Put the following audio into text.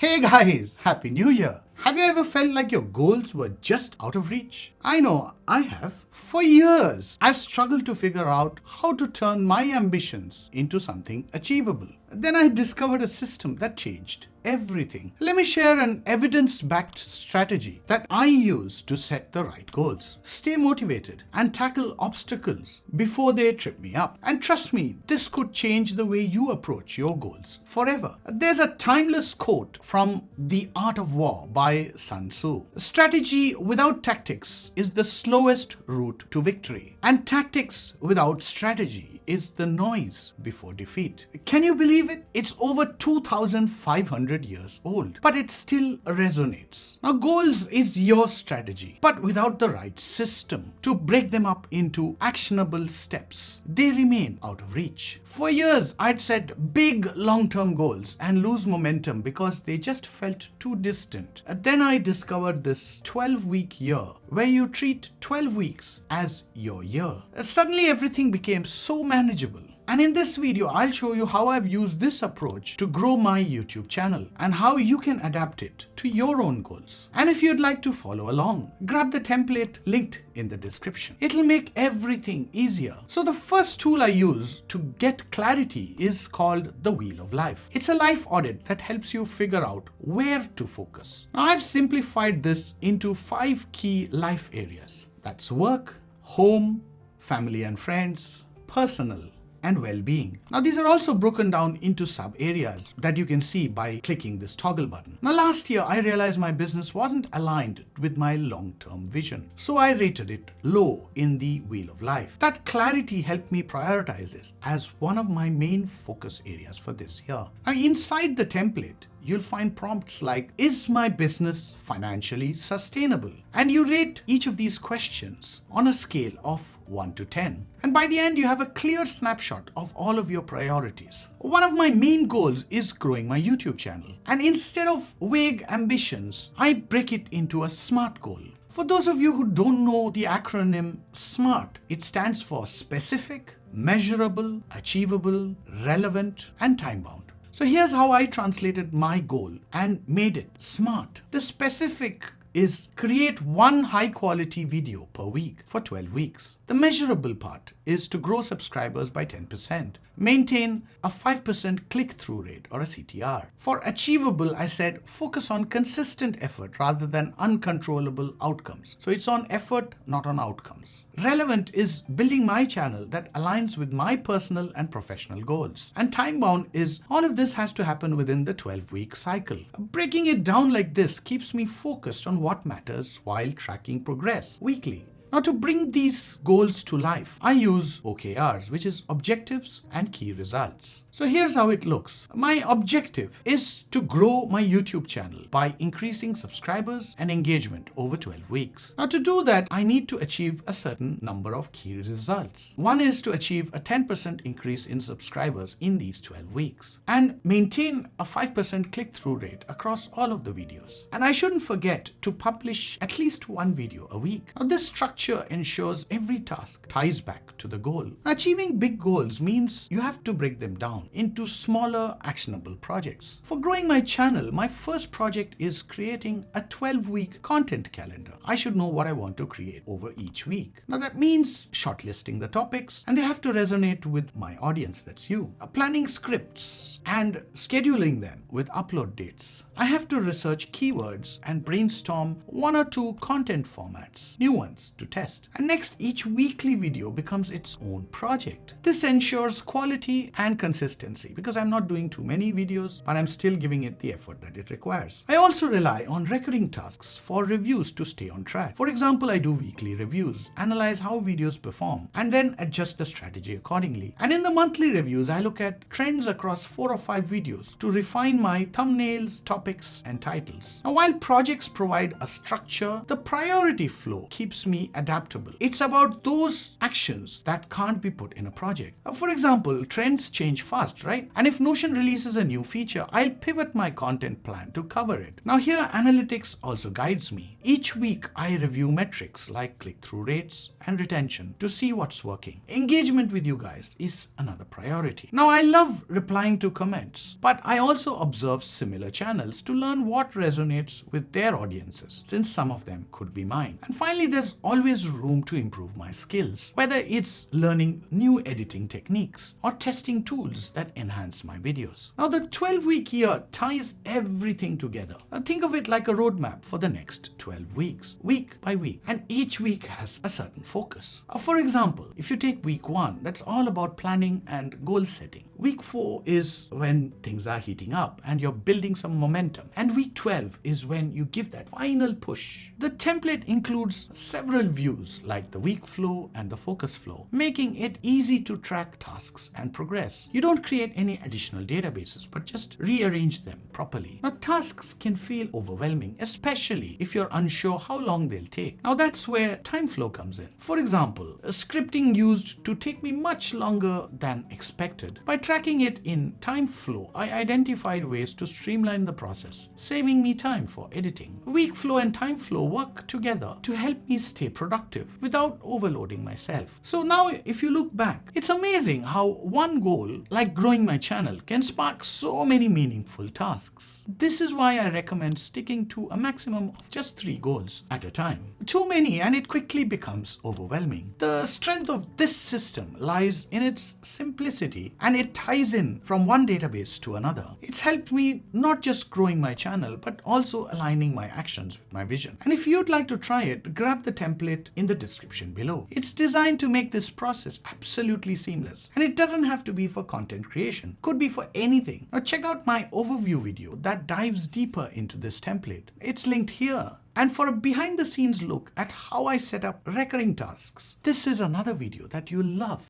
Hey guys, Happy New Year! Have you ever felt like your goals were just out of reach? I know I have. For years, I've struggled to figure out how to turn my ambitions into something achievable. Then I discovered a system that changed everything. Let me share an evidence-backed strategy that I use to set the right goals, stay motivated, and tackle obstacles before they trip me up. And trust me, this could change the way you approach your goals forever. There's a timeless quote from The Art of War by Sun Tzu. Strategy without tactics is the slowest route to victory, and tactics without strategy is the noise before defeat. Can you believe it? It's over 2,500 years old, but it still resonates. Now, goals is your strategy, but without the right system to break them up into actionable steps, they remain out of reach. For years, I'd set big long-term goals and lose momentum because they just felt too distant. Then I discovered this 12-week year where you treat 12 weeks as your year. Suddenly everything became so manageable. And in this video, I'll show you how I've used this approach to grow my YouTube channel and how you can adapt it to your own goals. And if you'd like to follow along, grab the template linked in the description. It'll make everything easier. So the first tool I use to get clarity is called the Wheel of Life. It's a life audit that helps you figure out where to focus. Now, I've simplified this into 5 key life areas. That's work, home, family and friends, personal, and well-being. Now, these are also broken down into sub-areas that you can see by clicking this toggle button. Now, last year, I realized my business wasn't aligned with my long-term vision, so I rated it low in the Wheel of Life. That clarity helped me prioritize this as one of my main focus areas for this year. Now, inside the template, you'll find prompts like, is my business financially sustainable? And you rate each of these questions on a scale of 1 to 10. And by the end, you have a clear snapshot of all of your priorities. One of my main goals is growing my YouTube channel. And instead of vague ambitions, I break it into a SMART goal. For those of you who don't know the acronym SMART, it stands for specific, measurable, achievable, relevant, and time-bound. So here's how I translated my goal and made it SMART. The specific is create one high-quality video per week for 12 weeks. The measurable part is to grow subscribers by 10%, maintain a 5% click-through rate or a CTR. For achievable, I said focus on consistent effort rather than uncontrollable outcomes. So it's on effort, not on outcomes. Relevant is building my channel that aligns with my personal and professional goals. And time-bound is all of this has to happen within the 12-week cycle. Breaking it down like this keeps me focused on what matters while tracking progress weekly. Now, to bring these goals to life, I use OKRs, which is objectives and key results. So here's how it looks. My objective is to grow my YouTube channel by increasing subscribers and engagement over 12 weeks. Now, to do that, I need to achieve a certain number of key results. One is to achieve a 10% increase in subscribers in these 12 weeks and maintain a 5% click-through rate across all of the videos. And I shouldn't forget to publish at least one video a week. Now, this structure ensures every task ties back to the goal. Achieving big goals means you have to break them down into smaller, actionable projects. For growing my channel, my first project is creating a 12-week content calendar. I should know what I want to create over each week. Now, that means shortlisting the topics, and they have to resonate with my audience, that's you. Planning scripts and scheduling them with upload dates. I have to research keywords and brainstorm 1 or 2 content formats, new ones to test. And next, each weekly video becomes its own project. This ensures quality and consistency because I'm not doing too many videos, but I'm still giving it the effort that it requires. I also rely on recurring tasks for reviews to stay on track. For example, I do weekly reviews, analyze how videos perform, and then adjust the strategy accordingly. And in the monthly reviews, I look at trends across 4 or 5 videos to refine my thumbnails, topics, and titles. Now, while projects provide a structure, the priority flow keeps me adaptable. It's about those actions that can't be put in a project. For example, trends change fast, right? And if Notion releases a new feature, I'll pivot my content plan to cover it. Now here, analytics also guides me. Each week, I review metrics like click-through rates and retention to see what's working. Engagement with you guys is another priority. Now I love replying to comments, but I also observe similar channels to learn what resonates with their audiences, since some of them could be mine. And finally, there's always room to improve my skills, whether it's learning new editing techniques or testing tools that enhance my videos. Now the 12-week year ties everything together. Think of it like a roadmap for the next 12 weeks, week by week, and each week has a certain focus. For example, if you take week 1, that's all about planning and goal setting. Week 4 is when things are heating up and you're building some momentum. And week 12 is when you give that final push. The template includes several views like the week flow and the focus flow, making it easy to track tasks and progress. You don't create any additional databases, but just rearrange them properly. Now, tasks can feel overwhelming, especially if you're unsure how long they'll take. Now, that's where time flow comes in. For example, scripting used to take me much longer than expected. By tracking it in time flow, I identified ways to streamline the process, saving me time for editing. Week flow and time flow work together to help me stay productive without overloading myself. So now, if you look back, it's amazing how one goal, like growing my channel, can spark so many meaningful tasks. This is why I recommend sticking to a maximum of just 3 goals at a time. Too many and it quickly becomes overwhelming. The strength of this system lies in its simplicity, and it ties in from one database to another. It's helped me not just growing my channel, but also aligning my actions with my vision. And if you'd like to try it, grab the template in the description below. It's designed to make this process absolutely seamless. And it doesn't have to be for content creation. Could be for anything. Now check out my overview video that dives deeper into this template. It's linked here. And for a behind the scenes look at how I set up recurring tasks, this is another video that you'll love.